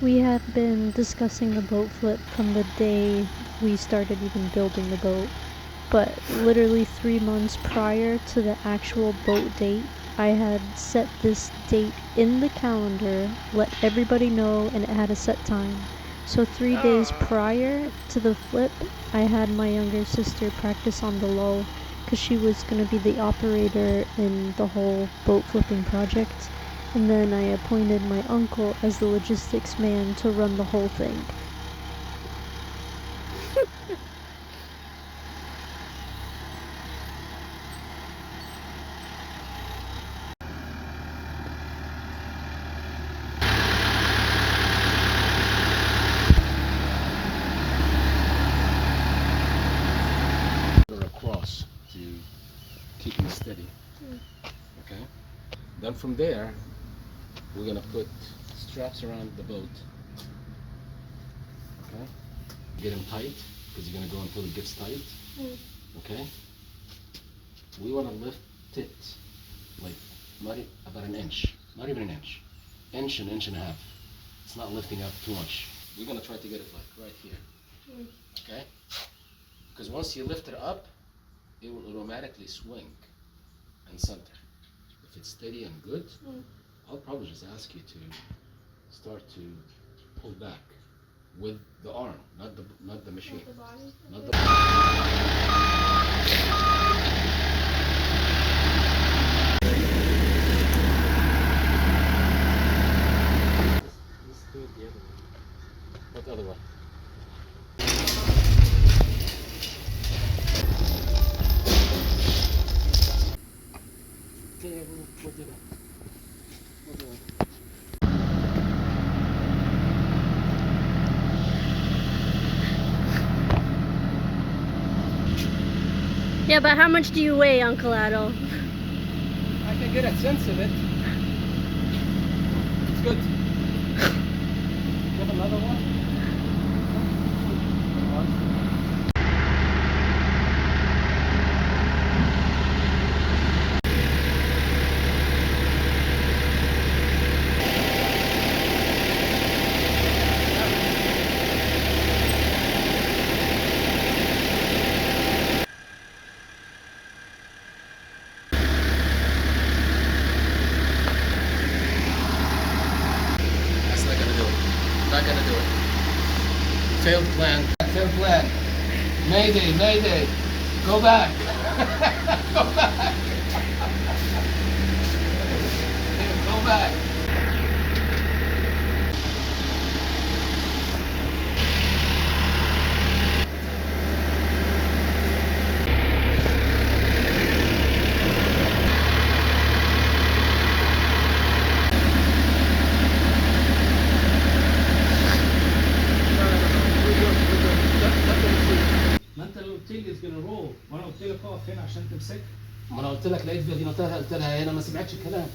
We have been discussing the boat flip from the day we started even building the boat, but literally 3 months prior to the actual boat date, I had set this date in the calendar, let everybody know, and it had a set time. So 3 days prior to the flip, I had my younger sister practice on the low, because she was going to be the operator in the whole boat flipping project. And then I appointed my uncle as the logistics man to run the whole thing. Across to keep me steady. Okay. Then from there, we're gonna put straps around the boat. Okay. Get them tight because you're gonna go until it gets tight. Okay. We want to lift it like about an inch, not even an inch, an inch and a half. It's not lifting up too much. We're gonna try to get it like right here. Okay. Because once you lift it up, it will automatically swing and center. If it's steady and good, I'll probably just ask you to start to pull back with the arm, not the machine. Not the body. Let's do it the other way. What other way? Okay, we'll do that. We'll do that. Yeah, but how much do you weigh, Uncle Adol? I can get a sense of it. It's good. You have another one? Not gonna do it. Failed plan. Failed plan. Mayday, mayday. Go back. Go back. Go back. ما انت اللي قلت لي it's gonna roll وانا قلت لك اقف هنا عشان تمسك. ما انا قلت لك لقيت فيديوهاتها قلت لها هنا ما سمعتش الكلام.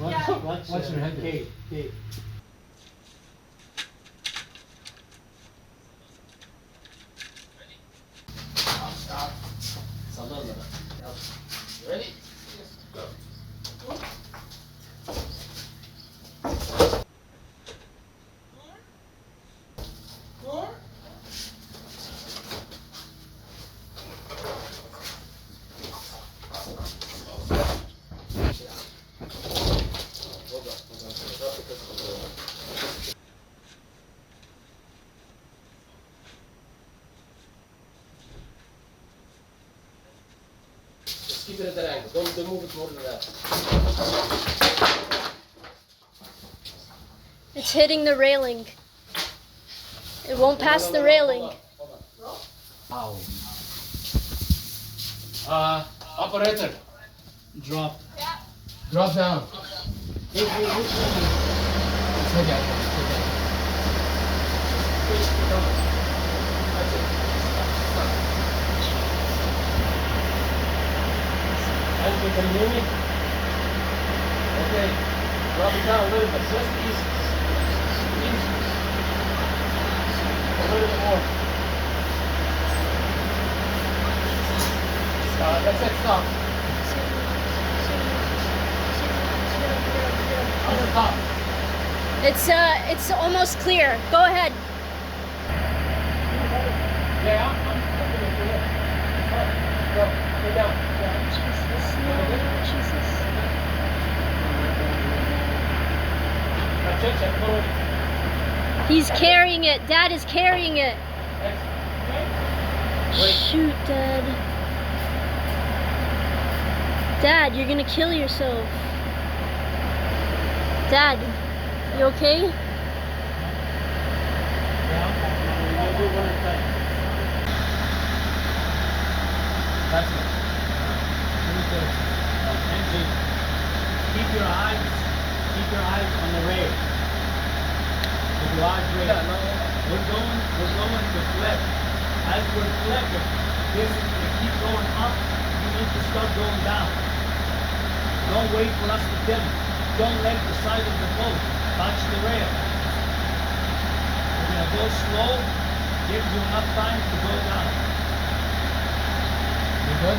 Watch your head. Okay, okay. Stop. صلى لنا بقى. Ready? Go. Just keep it at that angle. Don't move it more than that. It's hitting the railing. It won't pass the railing. Hold on. Ow. Operator. Drop. Drop down. Hey, hey, hey. Take it. That's it. Andrew, can you hear me? Okay. Drop it down a little bit. Just easy. Easy. A little bit more. That's it. Stop. On the top. It's almost clear. Go ahead. Yeah, I'm looking at you. Go down. Jesus. He's carrying it. Dad is carrying it. Shoot, Dad. Dad, you're gonna kill yourself. Dad, you okay? That's it. Engine. Keep your eyes on the rail. The garage rail. We're going to flip. As we're flipping, this is going to keep going up. You need to start going down. Don't wait for us to dim. Don't let the side of the boat touch the rail. We're going to go slow. Gives you enough time to go down. You good?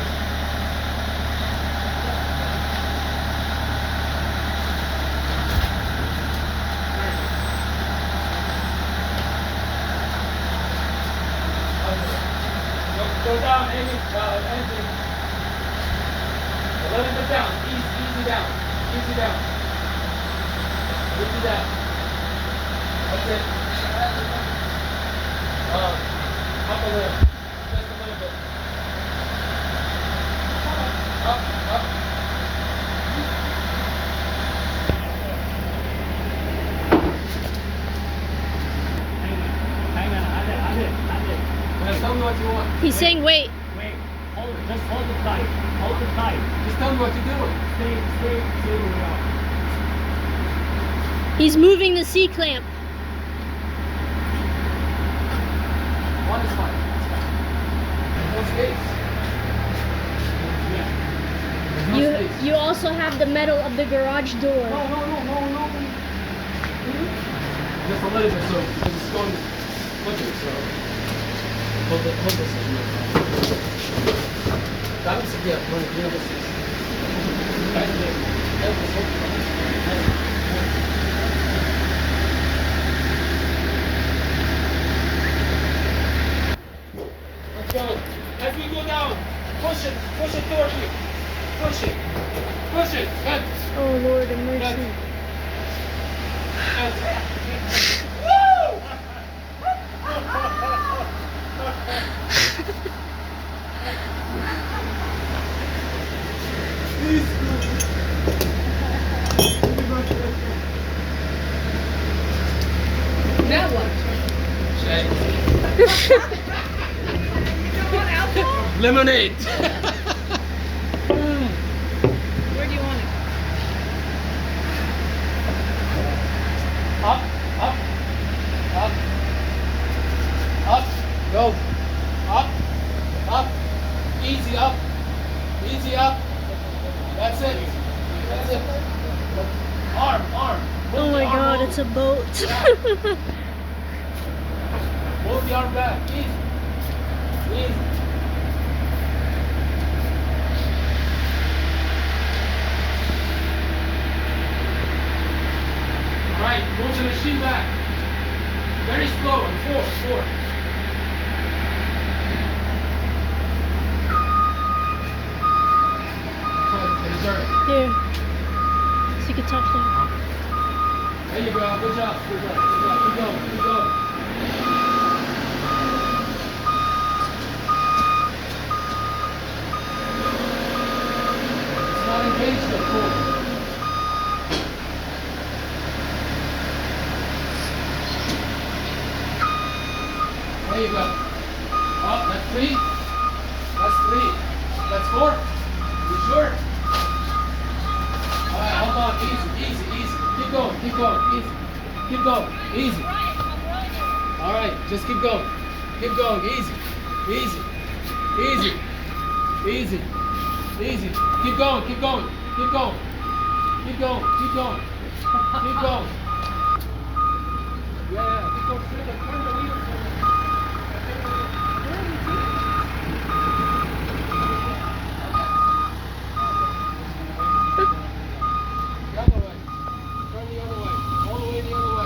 Go down, engine. A little bit down. Easy down. Easy down. That's it. Up a little. Just a little bit. Up. Hang on. I did. Now tell me what you want. He's saying wait. Wait. Hold it. Just hold it tight. Hold it tight. Just tell me what you're doing. Stay where we are. He's moving the C-clamp. One is fine. No space. Yeah. There's no space. You also have the metal of the garage door. No. Just a little bit, so because it's going quicker, so hold this as you Dá-me isso aqui, ó. Mano, vira vocês. Let's go. As we go down, push it towards you. Push it. Good. Oh Lord have mercy. Woo! Now what? Lemonade. Where do you want it? Up. Go. Up. Easy up. That's it. Arm. Oh my God, it's a boat. Move the arm back. Easy. Right, move the machine back. Very slow, and four. Here. So you can touch them. There you go, good job. Keep going. It's not engaged, of course. There you go. Oh, that's three. That's four. You sure? All right, hold on. Easy. Keep going. Easy. All right, just keep going. Easy. Keep going. Yeah. Keep going straight. Turn the wheel. The other way. Turn the other way. All the way the other way.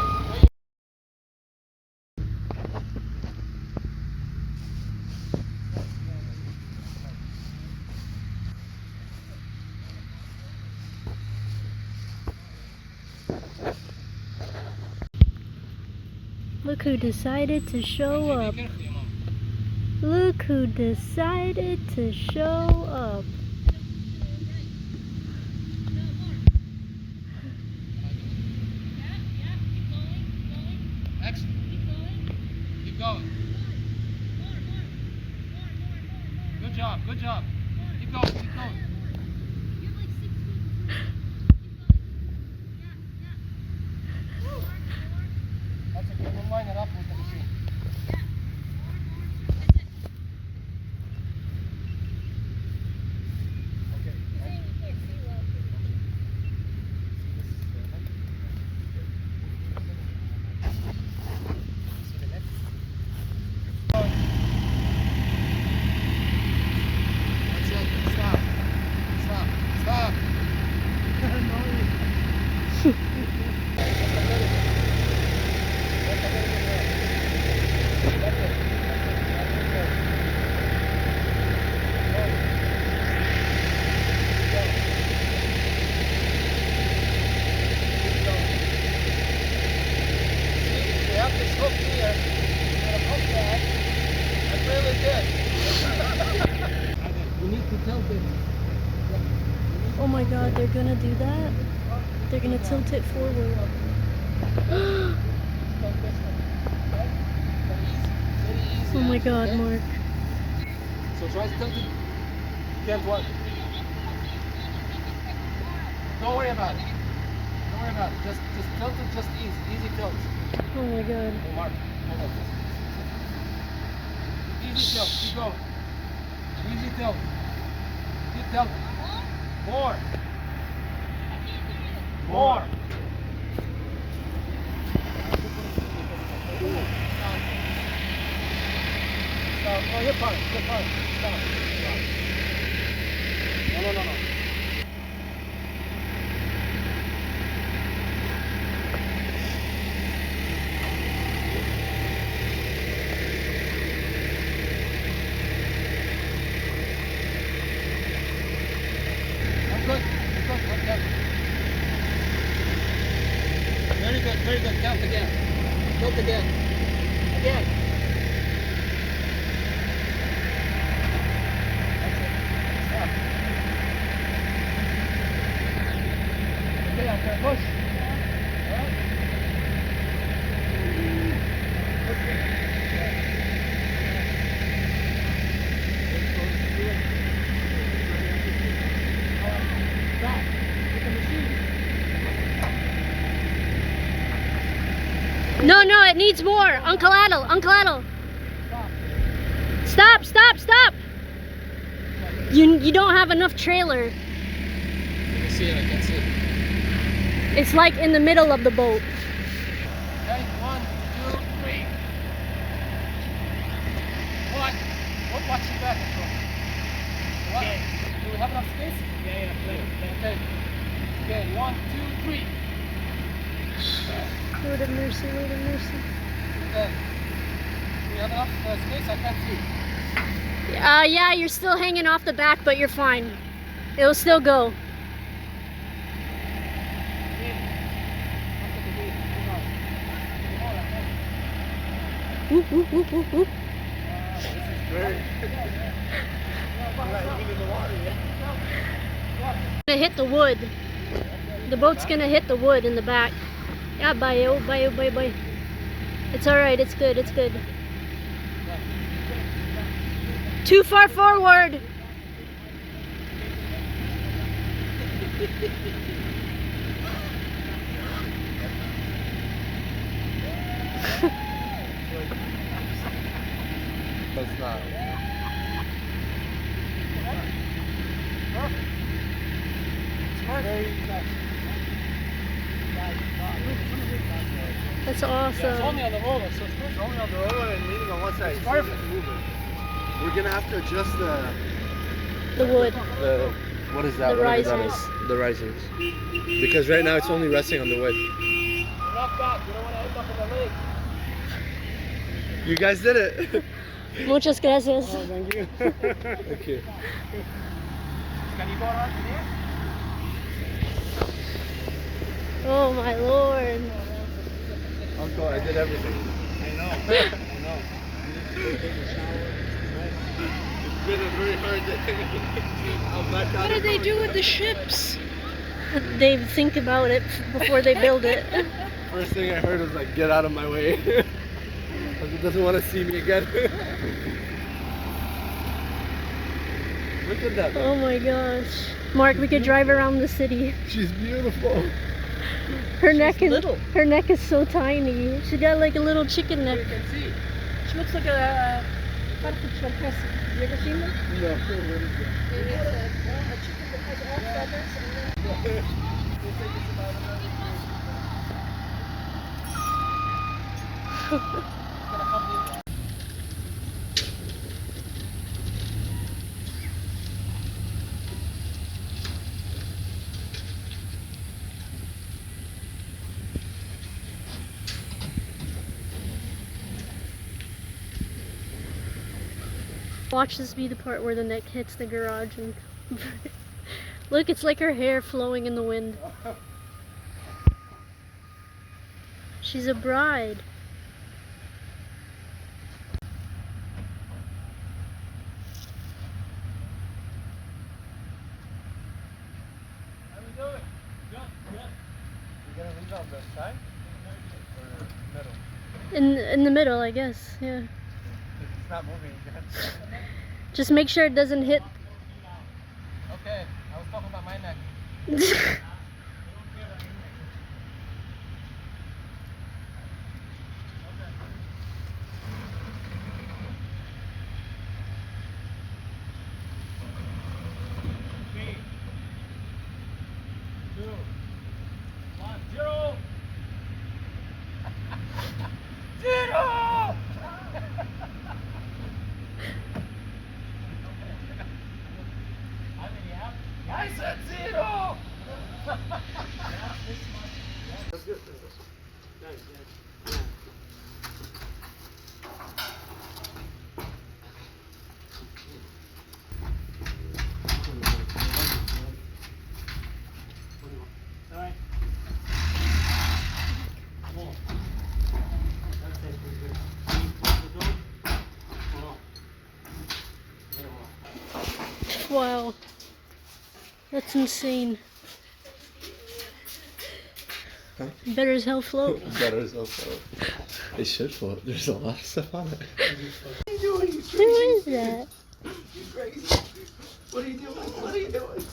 Look who decided to show up. Look who decided to show up. Excellent. Keep going. Good job, good job. Keep going, keep going. That's okay, we'll line it up with the machine. Okay. That's it. Stop. Stop. Stop. Oh my god, they're gonna do that? They're gonna tilt it forward. Oh my god, Mark. So try to tilt it. Can't what? Don't worry about it. Don't worry about it. Just tilt it, just easy tilt. Oh my god. Hey Mark, hold on. Easy tilt, keep going. Easy tilt. Keep tilting. More. More. Stop. Oh, you're fine. You're fine. Stop. Stop. No. I'm good. Okay. Very good. Count again. Tilt again. Again. That's it. Stop. Okay, I'm gonna push. Alright? Push it. Stop. With the machine. No, it needs more. Uncle Adel. Stop. You don't have enough trailer. You can see it, I can see it. It's like in the middle of the boat. Okay, 1, 2, 3. One. Watch your back. What? Okay. Do we have enough space? Yeah, play. Okay. Okay, 1, 2, 3. Lord of mercy. Okay. Do we have enough space? I can't see. Yeah, you're still hanging off the back, but you're fine. It'll still go. Whoop. Gonna hit the wood. The boat's gonna hit the wood in the back. Yeah, bye. It's alright, it's good. Too far forward. That's not. That's Yeah, it's awesome. only on the roller, so it's good. Only on the roller and leaning on one side. It's perfect. We're gonna have to adjust The wood. the what is that? The Whatever that risers. is. The risers. Because right now it's only resting on the wood. Not back. You don't want to end up in the lake. You guys did it. Muchas gracias. Oh, thank you. Thank you. Can you go around to there? Oh my lord. Uncle, I did everything. I It's been a very hard day. I'm back out What do of they college. do with the ships? They think about it before they build it. First thing I heard was like, get out of my way. He doesn't want to see me again. Look at that. Oh my gosh. Mark, we could drive around the city. She's beautiful. Her neck is little. her neck is so tiny. She got like a little chicken neck. You can see. She looks like a carpet press. You ever seen them? No, what is that? It is a chicken that has all feathers and Watch this be the part where the neck hits the garage and look, it's like her hair flowing in the wind. She's a bride. How we doing? Good, good. You're gonna leave on the side or middle? In the middle, I guess. Yeah. It's not moving again. Just make sure it doesn't hit. Okay, I was talking about my neck. Three, 2, 1, 0. Zero! How many have? I said 0! That's good. Nice, yeah. Alright. Come on. That's it, we're good. Close the door. Hold on. Hold on. Wow. That's insane. Huh? Better as hell float. Better as well float. It should float. There's a lot of stuff on it. Who is that? You crazy. What are you doing? What are you doing?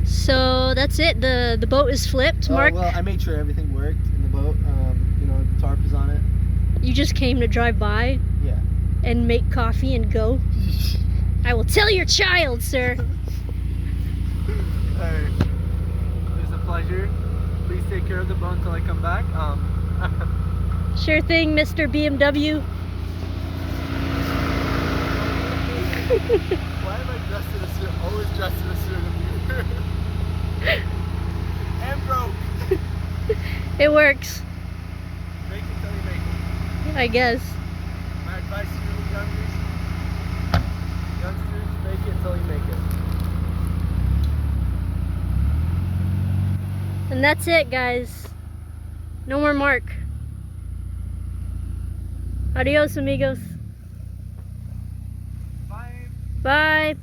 So that's it. The boat is flipped. Mark, Well, I made sure everything worked in the boat. You know, the tarp is on it. you just came to drive by Yeah. and make coffee and go. I will tell your child, sir. Alright. It was a pleasure. Please take care of the boat until I come back. Sure thing, Mr. BMW. Why am I dressed in a suit? Always dressed in a suit and and broke. It works, Make it till you make it. I guess. My advice to you youngsters, make it till you make it. And that's it, guys. No more Mark. Adios, amigos. Bye. Bye.